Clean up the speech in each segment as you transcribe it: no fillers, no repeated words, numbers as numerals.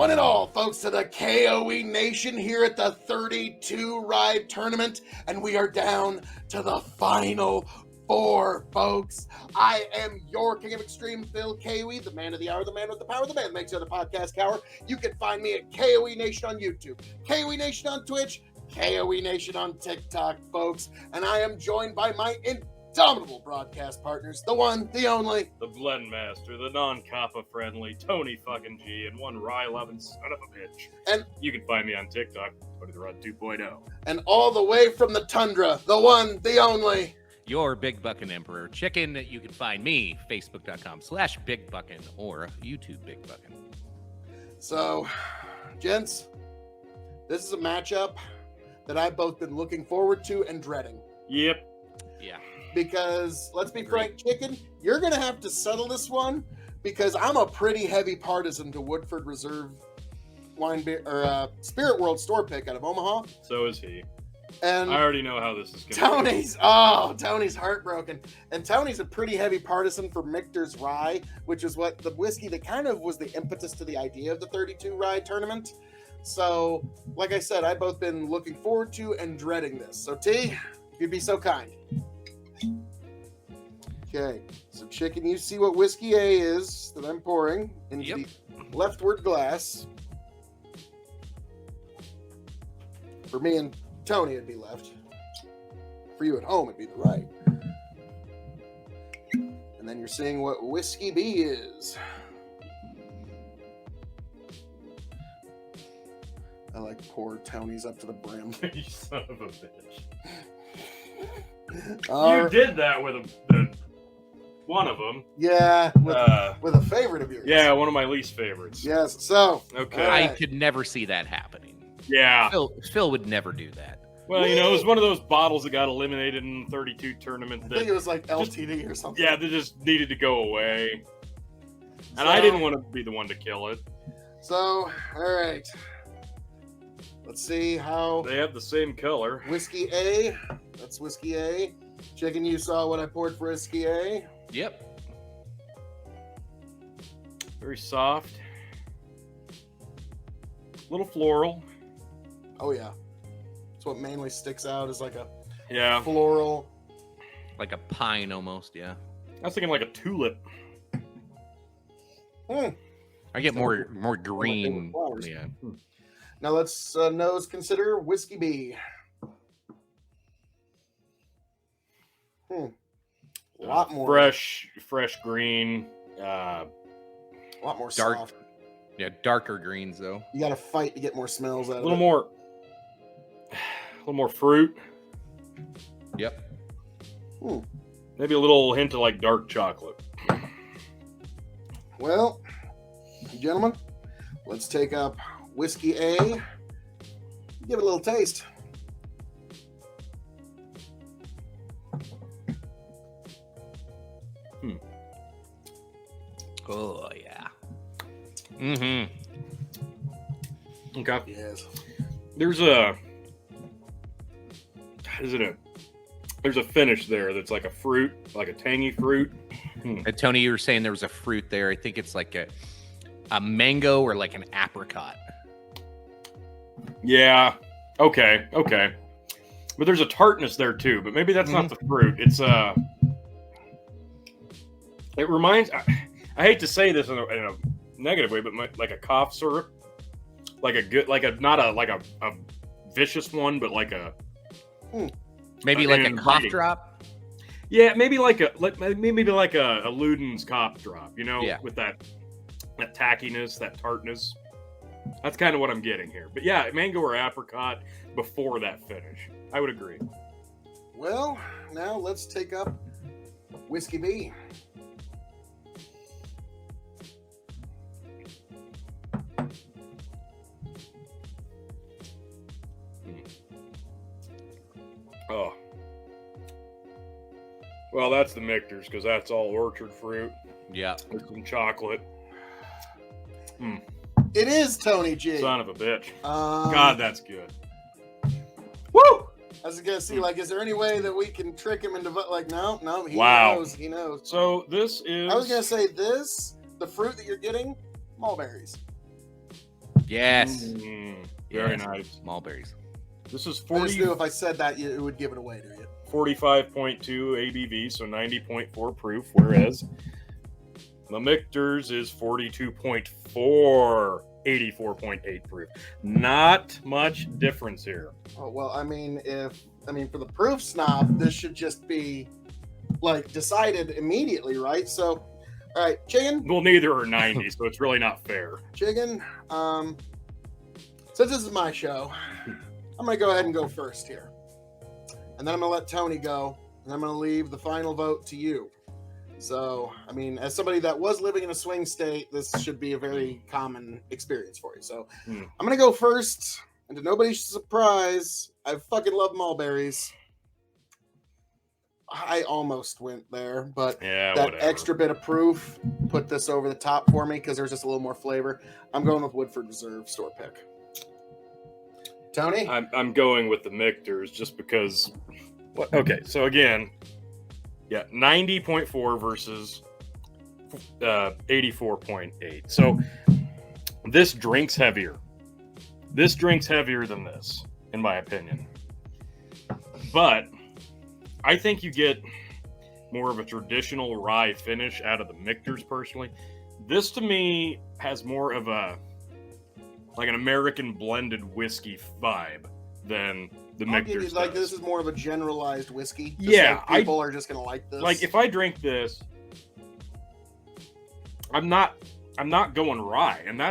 One and all, folks, to the K.O.E. Nation here at the 32 Rye Tournament, and we are down to the final four, folks. I am your King of Extreme, Phil K.O.E., the man of the hour, the man with the power, the man that makes you the podcast cower. You can find me at K.O.E. Nation on YouTube, K.O.E. Nation on Twitch, K.O.E. Nation on TikTok, folks, and I am joined by my indomitable broadcast partners, the one, the only, the blend master, the non-kappa friendly Tony fucking G, and one Rye loving son of a bitch. And you can find me on TikTok, Tony the Rod 2.0. And all the way from the tundra, the one, the only, your Big Buckin' Emperor Chicken. You can find me Facebook.com/Big Buckin' or YouTube Big Buckin'. So, gents, this is a matchup that I've both been looking forward to and dreading. Yep. Yeah. Because, let's be frank, Chicken, you're going to have to settle this one because I'm a pretty heavy partisan to Woodford Reserve Spirit World store pick out of Omaha. So is he. And I already know how this is going Tony's heartbroken. And Tony's a pretty heavy partisan for Michter's Rye, which is what the whiskey that kind of was the impetus to the idea of the 32 Rye tournament. So, like I said, I've both been looking forward to and dreading this. So, T, if you'd be so kind. Okay, so Chicken, you see what Whiskey A is that I'm pouring into the leftward glass. For me and Tony, it'd be left. For you at home, it'd be the right. And then you're seeing what Whiskey B is. I like to pour Tony's up to the brim. You son of a bitch. You did that with one of them. Yeah, with a favorite of yours. Yeah, one of my least favorites. Yes, so. Okay. I could never see that happening. Yeah. Phil would never do that. Well, it was one of those bottles that got eliminated in the 32 tournament. I think it was like LTD or something. Yeah, they just needed to go away. And I didn't want to be the one to kill it. So, all right. Let's see how... They have the same color. Whiskey A. That's Whiskey A. Chicken, you saw what I poured for Whiskey A. Yep. Very soft. Little floral. Oh, yeah. That's what mainly sticks out is like a floral. Like a pine almost, yeah. I was thinking like a tulip. I get more green. Yeah. Now let's nose consider Whiskey B. A lot more fresh green. A lot more dark. Soft. Yeah, darker greens though. You got to fight to get more smells out of it. A little more fruit. Yep. Maybe a little hint of like dark chocolate. Well, gentlemen, let's take up Whiskey A. Give it a little taste. Oh yeah. Mm-hmm. Okay. Yes. There's a finish there that's like a fruit, like a tangy fruit. Tony, you were saying there was a fruit there. I think it's like a mango or like an apricot. Yeah. Okay. But there's a tartness there too. But maybe that's not the fruit. It's It reminds. I hate to say this in a negative way, but like a cough syrup, like not a vicious one, but like a maybe like a cough drop. Yeah, maybe like a Luden's cough drop. With that tackiness, that tartness. That's kind of what I'm getting here. But yeah, mango or apricot before that finish. I would agree. Well, now let's take up Whiskey B. Oh. Well, that's the Michters because that's all orchard fruit. Yeah. With some chocolate. It is Tony G. Son of a bitch. God, that's good. Woo! I was gonna see, is there any way that we can trick him into no, he knows. He knows. So this is. I was gonna say the fruit that you're getting, mulberries. Yes. Very nice. Mulberries. This is I 40. just knew if I said that, it would give it away to you. 45.2 ABV, so 90.4 proof, whereas the Michters is 42.4, 84.8 proof. Not much difference here. Oh, well, I mean, for the proof snob, this should just be like decided immediately, right? So, all right, Chicken. Well, neither are 90, so it's really not fair. Chicken. Since this is my show, I'm gonna go ahead and go first here, and then I'm gonna let Tony go, and I'm gonna leave the final vote to you. So, I mean, as somebody that was living in a swing state, this should be a very common experience for you. So, I'm gonna go first, and to nobody's surprise, I fucking love mulberries. I almost went there, but that extra bit of proof put this over the top for me because there's just a little more flavor. I'm going with Woodford Reserve store pick. Tony? I'm going with the Michters just because. Okay, so again, 90.4 versus 84.8. So this drink's heavier. This drink's heavier than this, in my opinion. But I think you get more of a traditional rye finish out of the Michters, personally. This, to me, has more of an American blended whiskey vibe than the Michters. Like, this is more of a generalized whiskey. People are just gonna like this. Like, if I drink this, I'm not going rye, and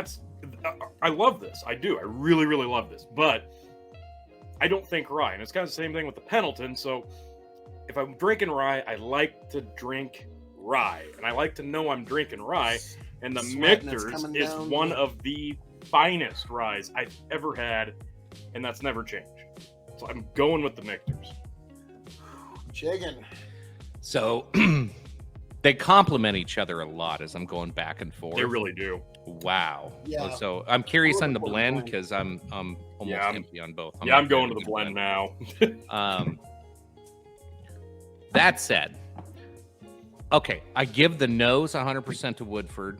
I love this. I do. I really, really love this, but I don't think rye, and it's kind of the same thing with the Pendleton. So if I'm drinking rye, I like to drink rye, and I like to know I'm drinking rye. And the Michters is one of the finest ryes I've ever had, and that's never changed. So I'm going with the Michters. Chicken. So they complement each other a lot as I'm going back and forth. They really do. Wow. Yeah. So I'm curious on the blend because I'm almost empty on both. I'm going to the blend now. That said, okay, I give the nose 100% to Woodford.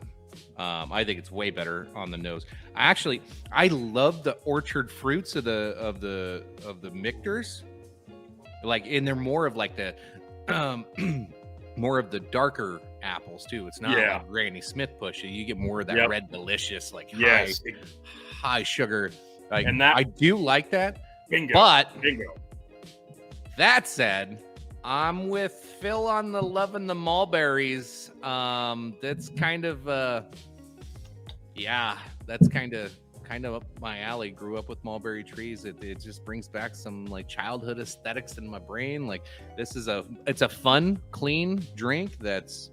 I think it's way better on the nose. I love the orchard fruits of the Michters. Like, and they're more of like the more of the darker apples too. It's not like Granny Smith push. You get more of that red delicious, like high sugar. Like, and that I do like that. Bingo. But bingo. That said, I'm with Phil on the loving the mulberries. That's kind of that's kind of up my alley. Grew up with mulberry trees. It just brings back some like childhood aesthetics in my brain. Like, this is it's a fun, clean drink that's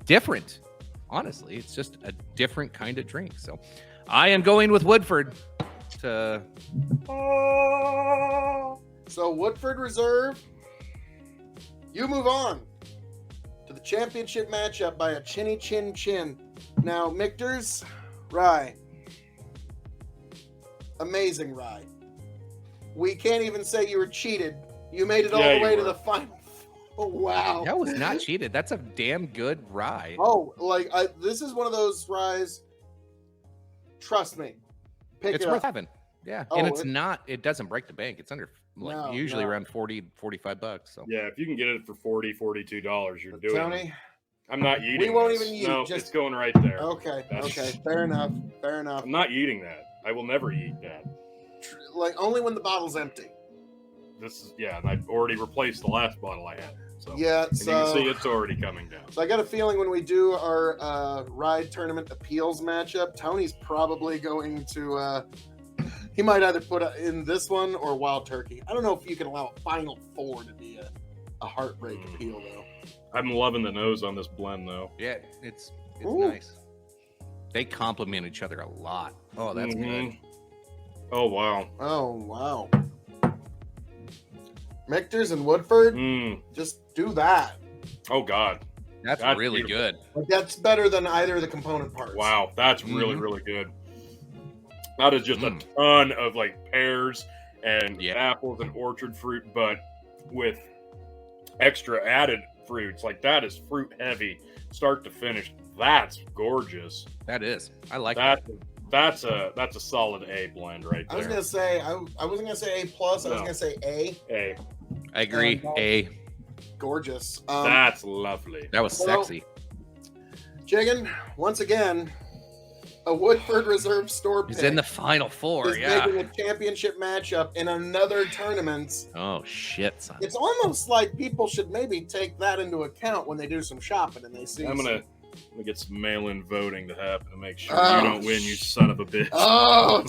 different. Honestly, it's just a different kind of drink. So I am going with Woodford to So Woodford Reserve, you move on to the championship matchup by a chinny chin chin. Now, Michters, rye. Amazing rye. We can't even say you were cheated. You made it all the way to the final. Oh, wow. That was not cheated. That's a damn good rye. Oh, like, this is one of those ryes. Trust me. It's worth having. Yeah. And it doesn't break the bank. It's under usually around $40-$45. So yeah, if you can get it for $42, you're doing Tony, it. I'm not eating. We won't even eat. No, it's going right there. Okay. Fair enough. I'm not eating that. I will never eat that. Like, only when the bottle's empty. This is and I've already replaced the last bottle I had. So so you can see it's already coming down. So I got a feeling when we do our Rye Tournament appeals matchup, Tony's probably going to he might either put in this one or Wild Turkey. I don't know if you can allow a Final Four to be a heartbreak appeal, though. I'm loving the nose on this blend, though. Yeah, it's nice. They complement each other a lot. Oh, that's good. Oh, wow. Oh, wow. Michters and Woodford, just do that. Oh, God. That's really good. That's better than either of the component parts. Wow, that's really, really good. That is just a ton of like pears and apples and orchard fruit, but with extra added fruits. Like, that is fruit heavy, start to finish. That's gorgeous. That is. I like that. That's a solid A blend right there. I was gonna say I wasn't gonna say A plus. I was gonna say A. A. I agree. A. Gorgeous. That's lovely. That was sexy. Jiggin, once again, a Woodford Reserve store pick. He's in the Final Four. Is Yeah. making a championship matchup in another tournament. Oh shit, son. It's almost like people should maybe take that into account when they do some shopping and they see. I'm gonna get some mail-in voting to happen to make sure you don't win, you son of a bitch. Oh,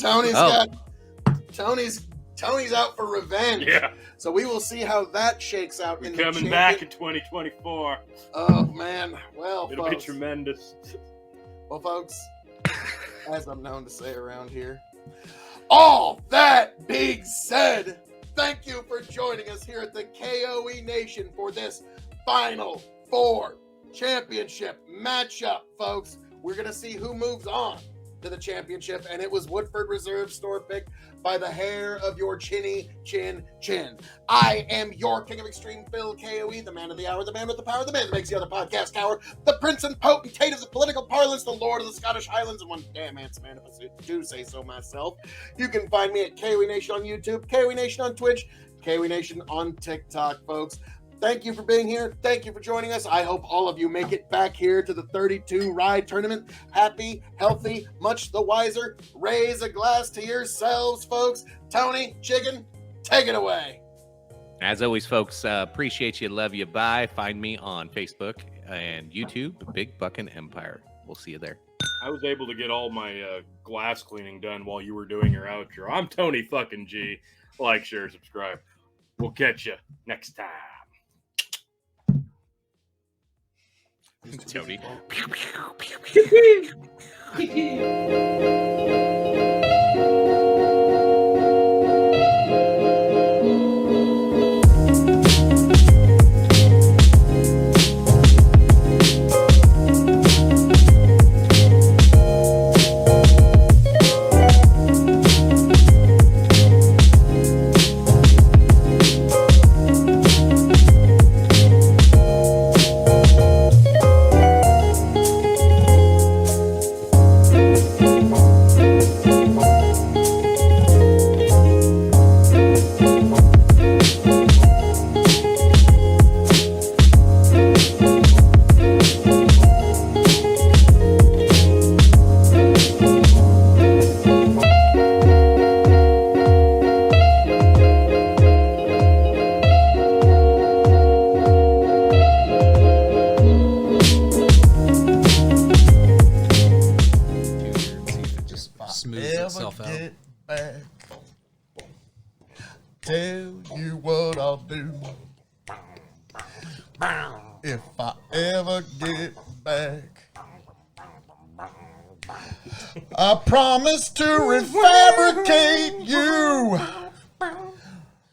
Tony's out for revenge. Yeah. So we will see how that shakes out. We're coming back in 2024. Oh man. Well, it'll be tremendous. Well, folks, as I'm known to say around here, all that being said, thank you for joining us here at the K.O.E. Nation for this Final Four championship matchup, folks. We're going to see who moves on to the championship, and it was Woodford Reserve store pick by the hair of your chinny chin. I am your King of Extreme, Phil K.O.E., the man of the hour, the man with the power, the man that makes the other podcast cower, the prince and potentate of the political parlance, the lord of the Scottish Highlands, and one damn handsome man, if I do say so myself. You can find me at K.O.E. Nation on YouTube, K.O.E. Nation on Twitch, K.O.E. Nation on TikTok, folks. Thank you for being here. Thank you for joining us. I hope all of you make it back here to the 32 Rye Tournament. Happy, healthy, much the wiser. Raise a glass to yourselves, folks. Tony, Chicken, take it away. As always, folks, appreciate you, love you, bye. Find me on Facebook and YouTube, Big Buckin' Empire. We'll see you there. I was able to get all my glass cleaning done while you were doing your outro. I'm Tony fucking G. Like, share, subscribe. We'll catch you next time. Tony. Get back. Tell you what I'll do. If I ever get back, I promise to refabricate you.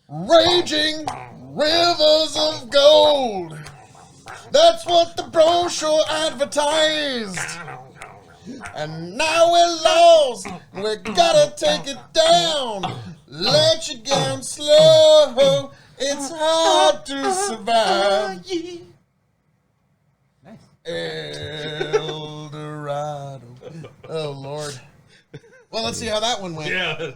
Raging rivers of gold. That's what the brochure advertised. And now we're lost. We gotta take it down. Let you down slow. It's hard to survive. Nice. El Dorado. Oh, Lord. Well, let's see how that one went. Yeah.